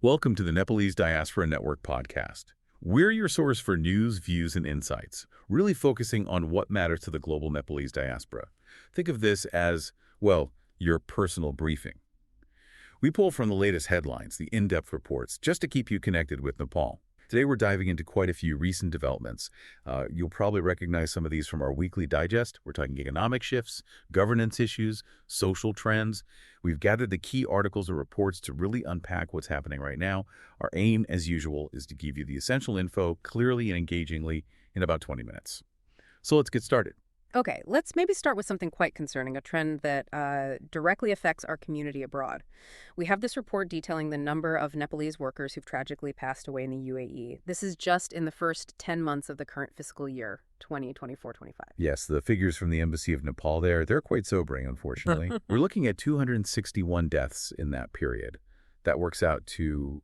Welcome to the Nepalese Diaspora Network podcast. We're your source for news, views, and insights, really focusing on what matters to the global Nepalese diaspora. Think of this as, well, your personal briefing. We pull from the latest headlines, the in-depth reports, just to keep you connected with Nepal. Today we're diving into quite a few recent developments. You'll probably recognize some of these from our weekly digest. We're talking economic shifts, governance issues, social trends. We've gathered the key articles and reports to really unpack what's happening right now. Our aim, as usual, is to give you the essential info clearly and engagingly in about 20 minutes. So let's get started. Okay, let's maybe start with something quite concerning, a trend that directly affects our community abroad. We have this report detailing the number of Nepalese workers who've tragically passed away in the UAE. This is just in the first 10 months of the current fiscal year, 2024-25. Yes, the figures from the Embassy of Nepal they're quite sobering, unfortunately. We're looking at 261 deaths in that period. That works out to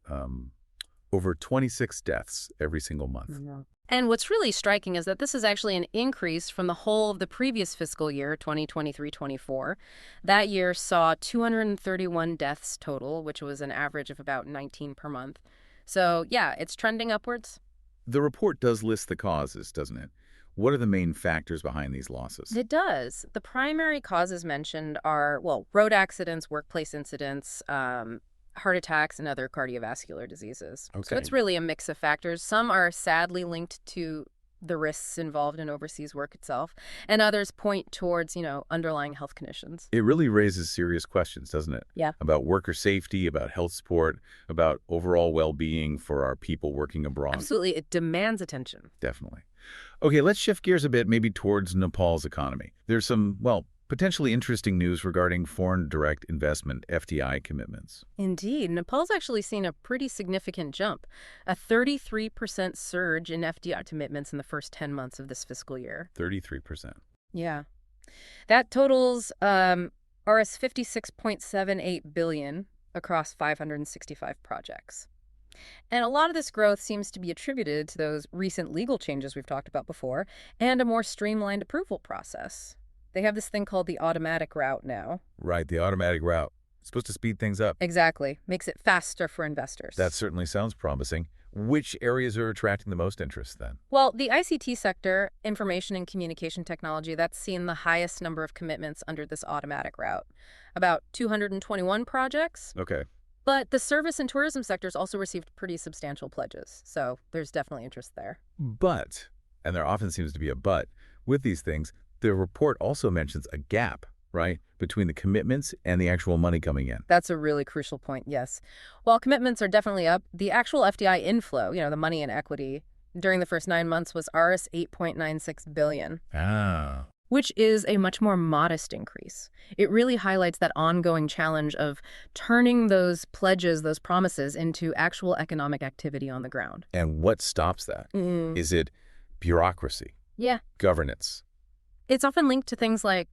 over 26 deaths every single month. Yeah. And what's really striking is that this is actually an increase from the whole of the previous fiscal year, 2023-24. That year saw 231 deaths total, which was an average of about 19 per month. So, yeah, it's trending upwards. The report does list the causes, doesn't it? What are the main factors behind these losses? It does. The primary causes mentioned are, well, road accidents, workplace incidents, heart attacks, and other cardiovascular diseases. Okay. So it's really a mix of factors. Some are sadly linked to the risks involved in overseas work itself, and others point towards, underlying health conditions. It really raises serious questions, doesn't it? Yeah. About worker safety, about health support, about overall well-being for our people working abroad. Absolutely. It demands attention. Definitely. Okay, let's shift gears a bit, maybe towards Nepal's economy. There's some, potentially interesting news regarding foreign direct investment, FDI commitments. Indeed. Nepal's actually seen a pretty significant jump, a 33% surge in FDI commitments in the first 10 months of this fiscal year. 33%. Yeah. That totals Rs 56.78 billion across 565 projects. And a lot of this growth seems to be attributed to those recent legal changes we've talked about before and a more streamlined approval process. They have this thing called the automatic route now. Right, the automatic route. It's supposed to speed things up. Exactly. Makes it faster for investors. That certainly sounds promising. Which areas are attracting the most interest then? Well, the ICT sector, information and communication technology, that's seen the highest number of commitments under this automatic route. About 221 projects. Okay. But the service and tourism sectors also received pretty substantial pledges. So there's definitely interest there. But, and there often seems to be a but, with these things, the report also mentions a gap, right, between the commitments and the actual money coming in. That's a really crucial point, yes. While commitments are definitely up, the actual FDI inflow, the money and equity, during the first 9 months was Rs 8.96 billion. Ah. Which is a much more modest increase. It really highlights that ongoing challenge of turning those pledges, those promises, into actual economic activity on the ground. And what stops that? Is it bureaucracy? Yeah. Governance? It's often linked to things like,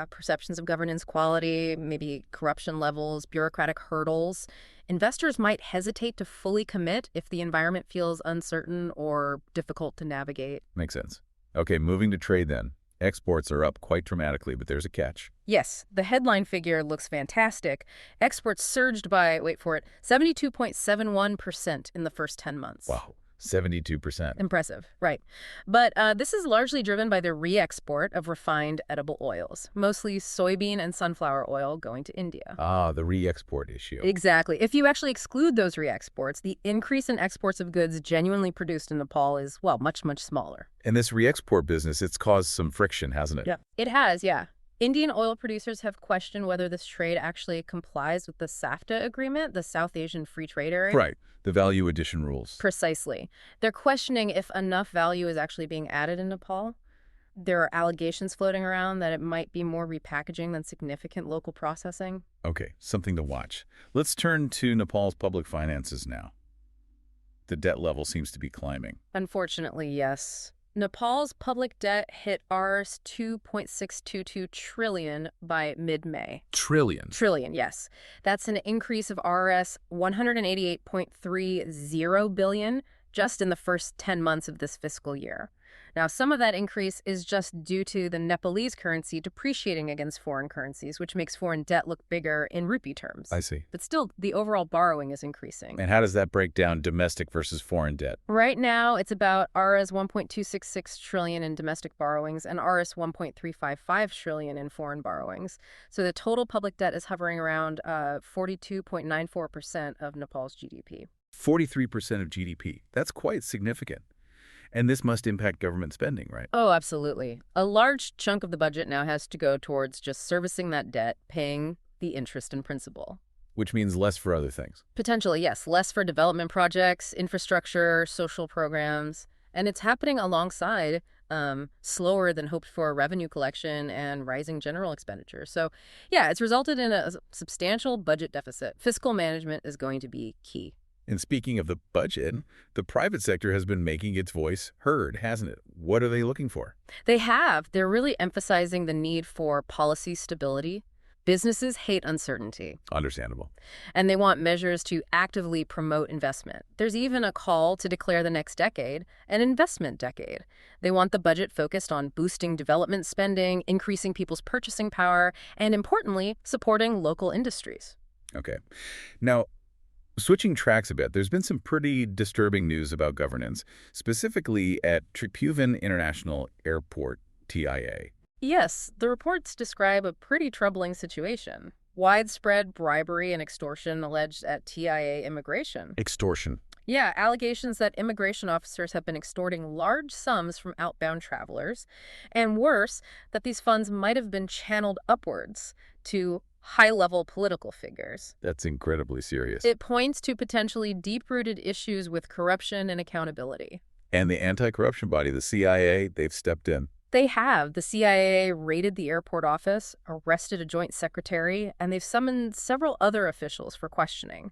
perceptions of governance quality, maybe corruption levels, bureaucratic hurdles. Investors might hesitate to fully commit if the environment feels uncertain or difficult to navigate. Makes sense. Okay, moving to trade then. Exports are up quite dramatically, but there's a catch. Yes, the headline figure looks fantastic. Exports surged by, wait for it, 72.71% in the first 10 months. Wow. 72%. Impressive, right. But this is largely driven by the re-export of refined edible oils, mostly soybean and sunflower oil going to India. Ah, the re-export issue. Exactly. If you actually exclude those re-exports, the increase in exports of goods genuinely produced in Nepal is, much, much smaller. And this re-export business, it's caused some friction, hasn't it? Yeah. It has, yeah. Indian oil producers have questioned whether this trade actually complies with the SAFTA agreement, the South Asian Free Trade Area. Right. The value addition rules. Precisely. They're questioning if enough value is actually being added in Nepal. There are allegations floating around that it might be more repackaging than significant local processing. Okay, something to watch. Let's turn to Nepal's public finances now. The debt level seems to be climbing. Unfortunately, yes. Nepal's public debt hit Rs 2.622 trillion by mid-May. Trillion? Trillion, yes. That's an increase of Rs 188.30 billion just in the first 10 months of this fiscal year. Now, some of that increase is just due to the Nepalese currency depreciating against foreign currencies, which makes foreign debt look bigger in rupee terms. I see. But still, the overall borrowing is increasing. And how does that break down domestic versus foreign debt? Right now, it's about Rs 1.266 trillion in domestic borrowings and Rs 1.355 trillion in foreign borrowings. So the total public debt is hovering around 42.94% of Nepal's GDP. 43% of GDP. That's quite significant. And this must impact government spending, right? Oh, absolutely. A large chunk of the budget now has to go towards just servicing that debt, paying the interest and principal. Which means less for other things. Potentially, yes. Less for development projects, infrastructure, social programs. And it's happening alongside slower than hoped for revenue collection and rising general expenditure. So, yeah, it's resulted in a substantial budget deficit. Fiscal management is going to be key. And speaking of the budget, the private sector has been making its voice heard, hasn't it? What are they looking for? They have. They're really emphasizing the need for policy stability. Businesses hate uncertainty. Understandable. And they want measures to actively promote investment. There's even a call to declare the next decade an investment decade. They want the budget focused on boosting development spending, increasing people's purchasing power, and importantly, supporting local industries. Okay. Now, switching tracks a bit, there's been some pretty disturbing news about governance, specifically at Triphuvan International Airport, TIA. Yes, the reports describe a pretty troubling situation. Widespread bribery and extortion alleged at TIA immigration. Extortion. Yeah, allegations that immigration officers have been extorting large sums from outbound travelers, and worse, that these funds might have been channeled upwards to high-level political figures. That's incredibly serious. It points to potentially deep-rooted issues with corruption and accountability. And the anti-corruption body, the CIA, they've stepped in. They have. The CIA raided the airport office, arrested a joint secretary, and they've summoned several other officials for questioning.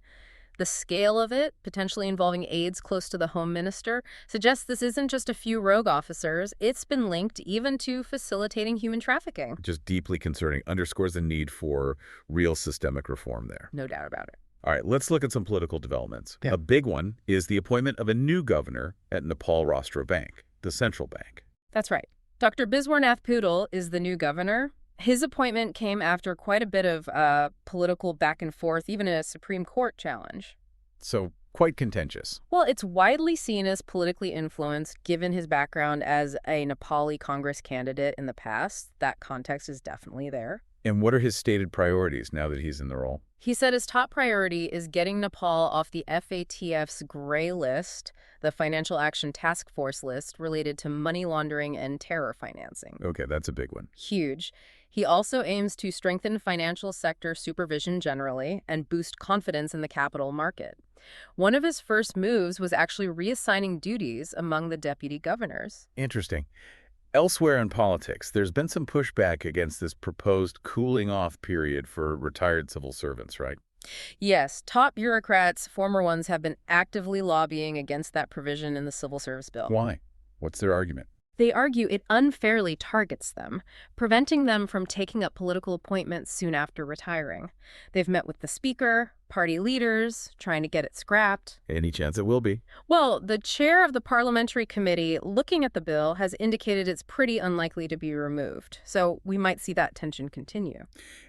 The scale of it, potentially involving aides close to the Home Minister, suggests this isn't just a few rogue officers. It's been linked even to facilitating human trafficking. Just deeply concerning, underscores the need for real systemic reform there. No doubt about it. All right, let's look at some political developments. Yeah. A big one is the appointment of a new governor at Nepal Rashtra Bank, the central bank. That's right. Dr. Biswarnath Pudel is the new governor. His appointment came after quite a bit of political back and forth, even a Supreme Court challenge. So quite contentious. Well, it's widely seen as politically influenced, given his background as a Nepali Congress candidate in the past. That context is definitely there. And what are his stated priorities now that he's in the role? He said his top priority is getting Nepal off the FATF's gray list, the Financial Action Task Force list, related to money laundering and terror financing. Okay, that's a big one. Huge. He also aims to strengthen financial sector supervision generally and boost confidence in the capital market. One of his first moves was actually reassigning duties among the deputy governors. Interesting. Elsewhere in politics, there's been some pushback against this proposed cooling off period for retired civil servants, right? Yes, top bureaucrats, former ones, have been actively lobbying against that provision in the civil service bill. Why? What's their argument? They argue it unfairly targets them, preventing them from taking up political appointments soon after retiring. They've met with the speaker, party leaders, trying to get it scrapped. Any chance it will be? Well, the chair of the parliamentary committee looking at the bill has indicated it's pretty unlikely to be removed. So we might see that tension continue.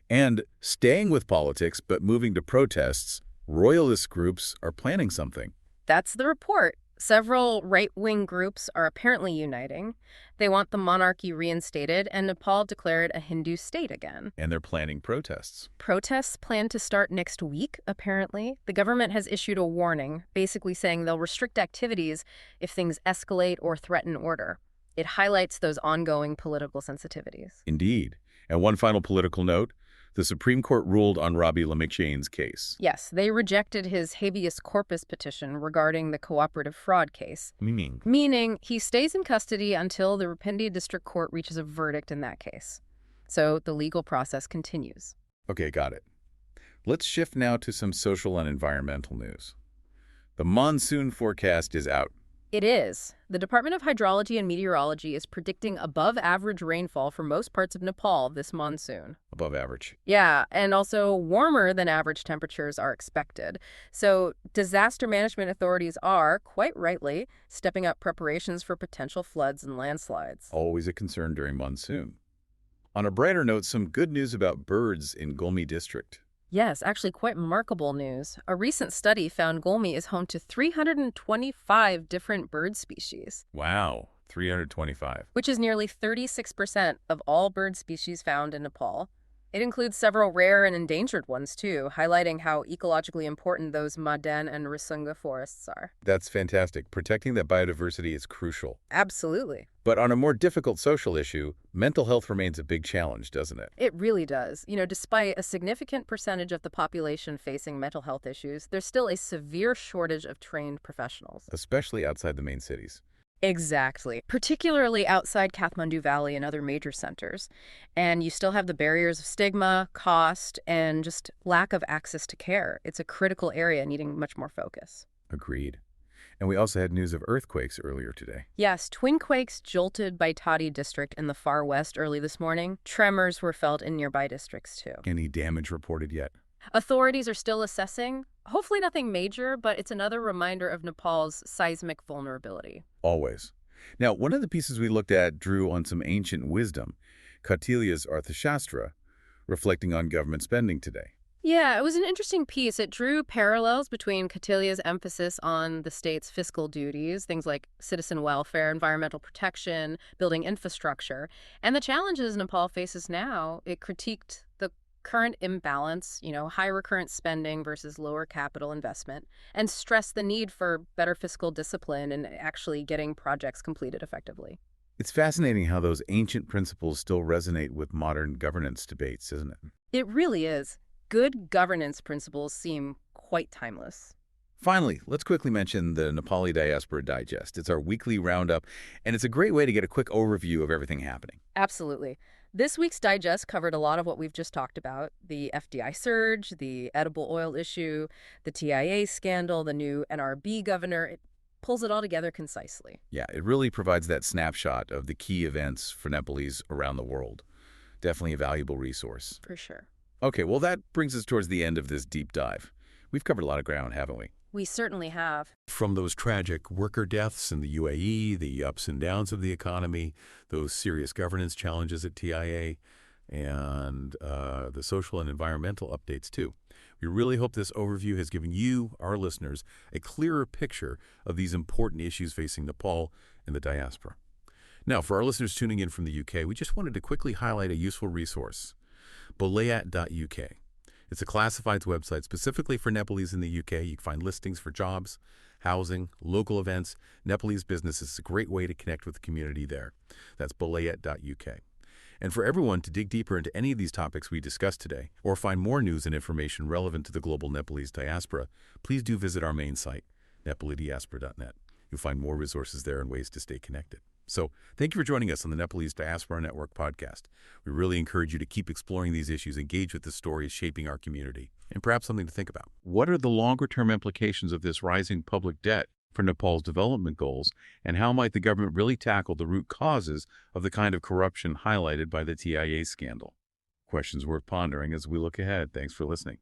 And staying with politics but moving to protests, royalist groups are planning something. That's the report. Several right-wing groups are apparently uniting. They want the monarchy reinstated and Nepal declared a Hindu state again. And they're planning protests. Protests plan to start next week, apparently. The government has issued a warning, basically saying they'll restrict activities if things escalate or threaten order. It highlights those ongoing political sensitivities. Indeed. And one final political note. The Supreme Court ruled on Rabi Lamikchane's case. Yes, they rejected his habeas corpus petition regarding the cooperative fraud case. Meaning he stays in custody until the Rawalpindi District Court reaches a verdict in that case. So the legal process continues. Okay, got it. Let's shift now to some social and environmental news. The monsoon forecast is out. It is. The Department of Hydrology and Meteorology is predicting above average rainfall for most parts of Nepal this monsoon. Above average. Yeah, and also warmer than average temperatures are expected. So, disaster management authorities are, quite rightly, stepping up preparations for potential floods and landslides. Always a concern during monsoon. On a brighter note, some good news about birds in Gulmi district. Yes, actually quite remarkable news. A recent study found Gulmi is home to 325 different bird species, Wow, 325. which is nearly 36% of all bird species found in Nepal. It includes several rare and endangered ones, too, highlighting how ecologically important those Madan and Rusunga forests are. That's fantastic. Protecting that biodiversity is crucial. Absolutely. But on a more difficult social issue, mental health remains a big challenge, doesn't it? It really does. Despite a significant percentage of the population facing mental health issues, there's still a severe shortage of trained professionals. Especially outside the main cities. Exactly, particularly outside Kathmandu Valley and other major centers. And you still have the barriers of stigma, cost, and just lack of access to care. It's a critical area needing much more focus. Agreed. And we also had news of earthquakes earlier today. Yes, twin quakes jolted Baitadi district in the far west early this morning. Tremors were felt in nearby districts, too. Any damage reported yet? Authorities are still assessing. Hopefully nothing major, but it's another reminder of Nepal's seismic vulnerability. Always. Now, one of the pieces we looked at drew on some ancient wisdom, Kautilya's Arthashastra, reflecting on government spending today. Yeah, it was an interesting piece. It drew parallels between Kautilya's emphasis on the state's fiscal duties, things like citizen welfare, environmental protection, building infrastructure, and the challenges Nepal faces now. It critiqued the current imbalance, high recurrent spending versus lower capital investment, and stressed the need for better fiscal discipline and actually getting projects completed effectively. It's fascinating how those ancient principles still resonate with modern governance debates, isn't it? It really is. Good governance principles seem quite timeless. Finally, let's quickly mention the Nepali Diaspora Digest. It's our weekly roundup, and it's a great way to get a quick overview of everything happening. Absolutely. This week's digest covered a lot of what we've just talked about: the FDI surge, the edible oil issue, the TIA scandal, the new NRB governor. It pulls it all together concisely. Yeah, it really provides that snapshot of the key events for Nepalese around the world. Definitely a valuable resource. For sure. Okay, well, that brings us towards the end of this deep dive. We've covered a lot of ground, haven't we? We certainly have. From those tragic worker deaths in the UAE, the ups and downs of the economy, those serious governance challenges at TIA, and the social and environmental updates, too. We really hope this overview has given you, our listeners, a clearer picture of these important issues facing Nepal and the diaspora. Now, for our listeners tuning in from the UK, we just wanted to quickly highlight a useful resource, bolayat.uk. It's a classifieds website specifically for Nepalese in the UK. You can find listings for jobs, housing, local events, Nepalese businesses. It's a great way to connect with the community there. That's bolayat.uk. And for everyone to dig deeper into any of these topics we discussed today, or find more news and information relevant to the global Nepalese diaspora, please do visit our main site, nepalidiaspora.net. You'll find more resources there and ways to stay connected. So thank you for joining us on the Nepalese Diaspora Network podcast. We really encourage you to keep exploring these issues, engage with the stories shaping our community, and perhaps something to think about. What are the longer-term implications of this rising public debt for Nepal's development goals, and how might the government really tackle the root causes of the kind of corruption highlighted by the TIA scandal? Questions worth pondering as we look ahead. Thanks for listening.